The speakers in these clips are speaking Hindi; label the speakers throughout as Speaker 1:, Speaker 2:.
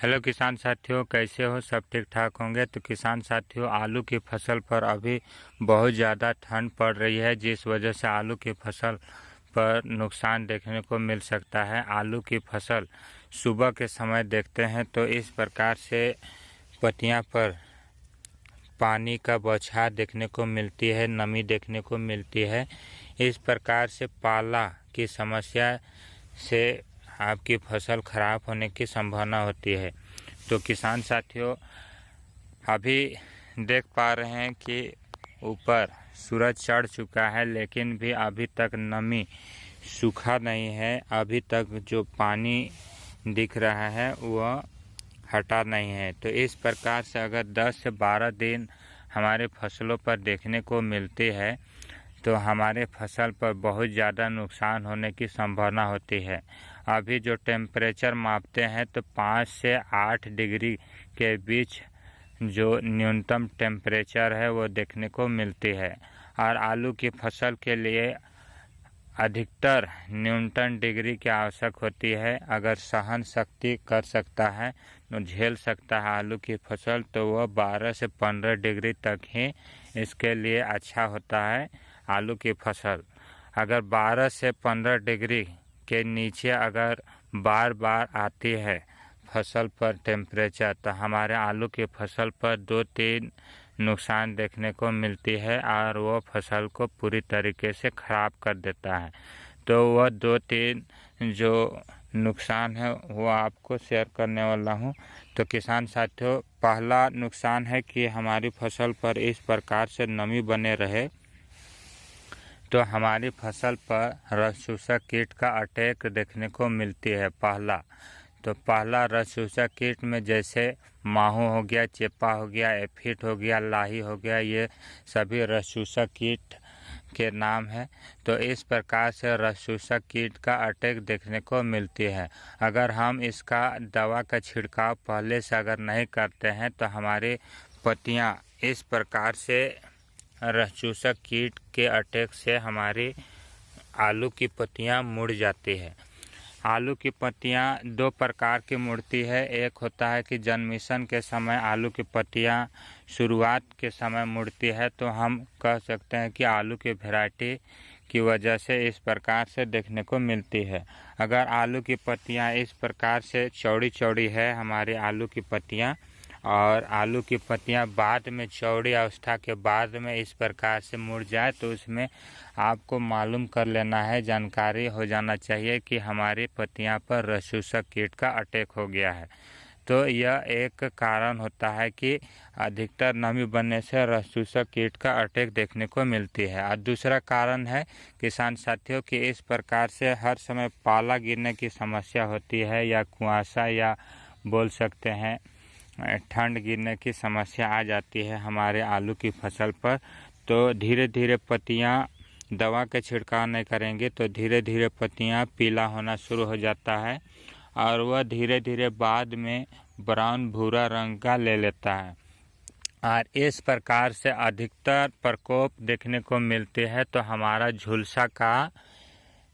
Speaker 1: हेलो किसान साथियों, कैसे हो? सब ठीक ठाक होंगे। तो किसान साथियों, आलू की फसल पर अभी बहुत ज़्यादा ठंड पड़ रही है, जिस वजह से आलू की फसल पर नुकसान देखने को मिल सकता है। आलू की फसल सुबह के समय देखते हैं तो इस प्रकार से पत्तियां पर पानी का बौछार देखने को मिलती है, नमी देखने को मिलती है। इस प्रकार से पाला की समस्या से आपकी फसल खराब होने की संभावना होती है। तो किसान साथियों, अभी देख पा रहे हैं कि ऊपर सूरज चढ़ चुका है, लेकिन भी अभी तक नमी सूखा नहीं है। अभी तक जो पानी दिख रहा है वह हटा नहीं है। तो इस प्रकार से अगर 10 से 12 दिन हमारे फसलों पर देखने को मिलती है तो हमारे फसल पर बहुत ज़्यादा नुकसान होने की संभावना होती है। अभी जो टेम्परेचर मापते हैं तो 5 से 8 डिग्री के बीच जो न्यूनतम टेम्परेचर है वो देखने को मिलती है। और आलू की फसल के लिए अधिकतर न्यूनतम डिग्री की आवश्यक होती है। अगर सहन शक्ति कर सकता है तो झेल सकता है आलू की फसल, तो वह 12 से 15 डिग्री तक ही इसके लिए अच्छा होता है। आलू की फसल अगर 12 से 15 डिग्री के नीचे अगर बार बार आती है फसल पर टेम्परेचर, तो हमारे आलू की फसल पर 2-3 नुकसान देखने को मिलती है और वो फसल को पूरी तरीके से ख़राब कर देता है। तो वह 2-3 जो नुकसान है वो आपको शेयर करने वाला हूँ। तो किसान साथियों, पहला नुकसान है कि हमारी फसल पर इस प्रकार से नमी बने रहे तो हमारी फसल पर रस चूसक कीट का अटैक देखने को मिलती है। पहला रस चूसक कीट में जैसे माहू हो गया, चेपा हो गया, एफिड हो गया, लाही हो गया, ये सभी रस चूसक कीट के नाम है। तो इस प्रकार से रस चूसक कीट का अटैक देखने को मिलती है। अगर हम इसका दवा का छिड़काव पहले से अगर नहीं करते हैं तो हमारी पत्तियां इस प्रकार से रस चूसक कीट के अटैक से हमारी आलू की पत्तियां मुड़ जाती है। आलू की पत्तियां 2 प्रकार की मुड़ती है। एक होता है कि जन्मिशन के समय आलू की पत्तियां शुरुआत के समय मुड़ती है, तो हम कह सकते हैं कि आलू की वैरायटी की वजह से इस प्रकार से देखने को मिलती है। अगर आलू की पत्तियां इस प्रकार से चौड़ी चौड़ी है हमारी आलू की पत्तियां, और आलू की पत्तियां बाद में चौड़ी अवस्था के बाद में इस प्रकार से मुड़ जाए, तो उसमें आपको मालूम कर लेना है, जानकारी हो जाना चाहिए कि हमारी पत्तियां पर रस चूसक कीट का अटैक हो गया है। तो यह एक कारण होता है कि अधिकतर नमी बनने से रस चूसक कीट का अटैक देखने को मिलती है। और दूसरा कारण है किसान साथियों कि इस प्रकार से हर समय पाला गिरने की समस्या होती है, या कुआसा, या बोल सकते हैं ठंड गिरने की समस्या आ जाती है हमारे आलू की फसल पर। तो धीरे धीरे पत्तियां दवा के छिड़काव नहीं करेंगे तो धीरे धीरे पत्तियां पीला होना शुरू हो जाता है, और वह धीरे धीरे बाद में ब्राउन भूरा रंग का ले लेता है। और इस प्रकार से अधिकतर प्रकोप देखने को मिलते हैं तो हमारा झुलसा का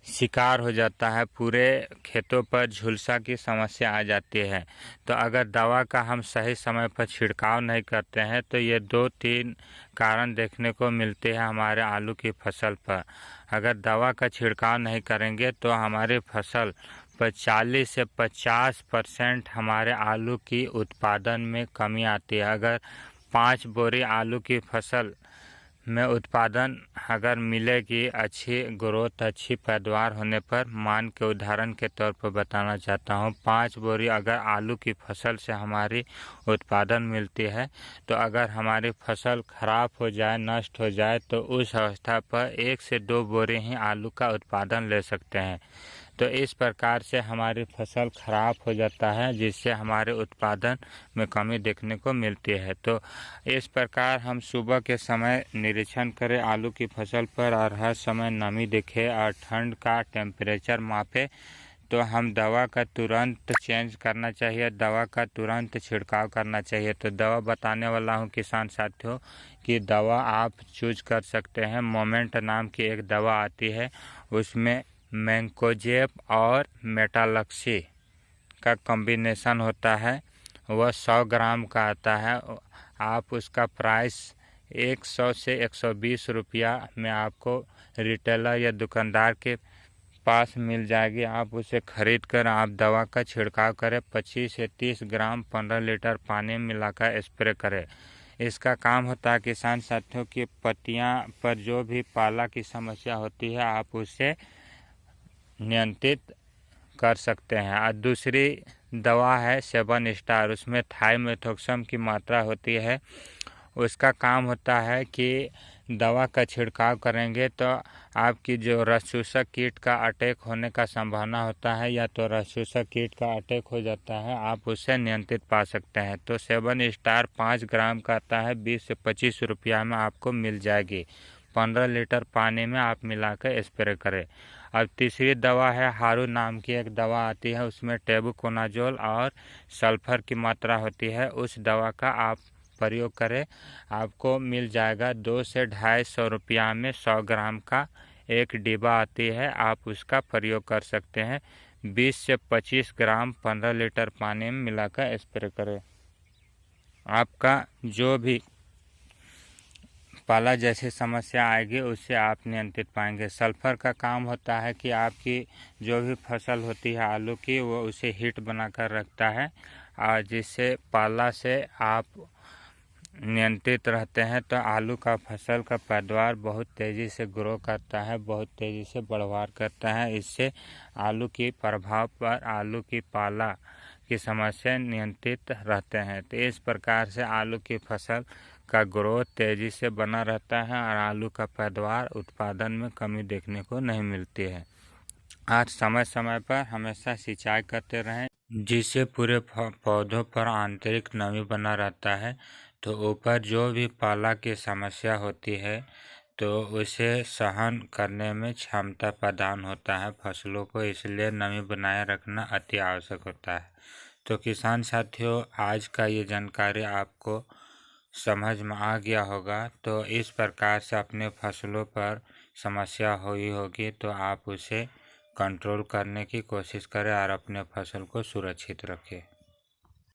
Speaker 1: शिकार हो जाता है। पूरे खेतों पर झुलसा की समस्या आ जाती है। तो अगर दवा का हम सही समय पर छिड़काव नहीं करते हैं तो ये 2-3 कारण देखने को मिलते हैं हमारे आलू की फसल पर। अगर दवा का छिड़काव नहीं करेंगे तो हमारे फसल पर 40 से 50% हमारे आलू की उत्पादन में कमी आती है। अगर 5 बोरी आलू की फसल में उत्पादन अगर मिलेगी, अच्छी ग्रोथ, अच्छी पैदावार होने पर, मान के उदाहरण के तौर पर बताना चाहता हूँ, 5 बोरी अगर आलू की फसल से हमारी उत्पादन मिलती है, तो अगर हमारी फसल खराब हो जाए, नष्ट हो जाए, तो उस अवस्था पर 1 से 2 बोरी ही आलू का उत्पादन ले सकते हैं। तो इस प्रकार से हमारी फसल खराब हो जाता है, जिससे हमारे उत्पादन में कमी देखने को मिलती है। तो इस प्रकार हम सुबह के समय निरीक्षण करें आलू की फसल पर, और हर समय नमी देखें और ठंड का टेम्परेचर मापें, तो हम दवा का तुरंत चेंज करना चाहिए, दवा का तुरंत छिड़काव करना चाहिए। तो दवा बताने वाला हूँ किसान साथियों कि दवा आप चूज कर सकते हैं। मोमेंट नाम की एक दवा आती है, उसमें मैंकोजेब और मेटालक्सी का कॉम्बिनेशन होता है। वह 100 ग्राम का आता है। आप उसका प्राइस 100 से 120 रुपया में आपको रिटेलर या दुकानदार के पास मिल जाएगी। आप उसे खरीद कर आप दवा का छिड़काव करें। 25 से 30 ग्राम 15 लीटर पानी में मिलाकर स्प्रे करें। इसका काम होता है किसान साथियों की पत्तियां पर जो भी पाला की समस्या होती है आप उसे नियंत्रित कर सकते हैं। और दूसरी दवा है 7 स्टार, उसमें थाइमेथोक्सम की मात्रा होती है। उसका काम होता है कि दवा का छिड़काव करेंगे तो आपकी जो रस चूसक कीट का अटैक होने का संभावना होता है या तो रस चूसक कीट का अटैक हो जाता है, आप उससे नियंत्रित पा सकते हैं। तो 7 स्टार 5 ग्राम का आता है, 20 से 25 रुपया में आपको मिल जाएगी। 15 लीटर पानी में आप मिलाकर स्प्रे करें। अब तीसरी दवा है हारू नाम की एक दवा आती है, उसमें टेबुकोनाजोल और सल्फर की मात्रा होती है। उस दवा का आप प्रयोग करें, आपको मिल जाएगा 200 से 250 रुपया में 100 ग्राम का एक डिब्बा आती है, आप उसका प्रयोग कर सकते हैं। 20 से 25 ग्राम 15 लीटर पानी में मिलाकर स्प्रे करें। आपका जो भी पाला जैसी समस्या आएगी उससे आप नियंत्रित पाएंगे। सल्फर का काम होता है कि आपकी जो भी फसल होती है आलू की वो उसे हीट बनाकर रखता है और जिससे पाला से आप नियंत्रित रहते हैं तो आलू का फसल का पैदावार बहुत तेज़ी से ग्रो करता है, बहुत तेज़ी से बढ़वार करता है। इससे आलू की प्रभाव पर आलू की पाला की समस्या नियंत्रित रहते हैं। तो इस प्रकार से आलू की फसल का ग्रोथ तेज़ी से बना रहता है और आलू का पैदावार उत्पादन में कमी देखने को नहीं मिलती है। आज समय समय पर हमेशा सिंचाई करते रहें, जिससे पूरे पौधों पर आंतरिक नमी बना रहता है। तो ऊपर जो भी पाला की समस्या होती है तो उसे सहन करने में क्षमता प्रदान होता है फसलों को, इसलिए नमी बनाए रखना अति आवश्यक होता है। तो किसान साथियों, आज का ये जानकारी आपको समझ में आ गया होगा। तो इस प्रकार से अपने फसलों पर समस्या हुई होगी तो आप उसे कंट्रोल करने की कोशिश करें और अपने फसल को सुरक्षित रखें।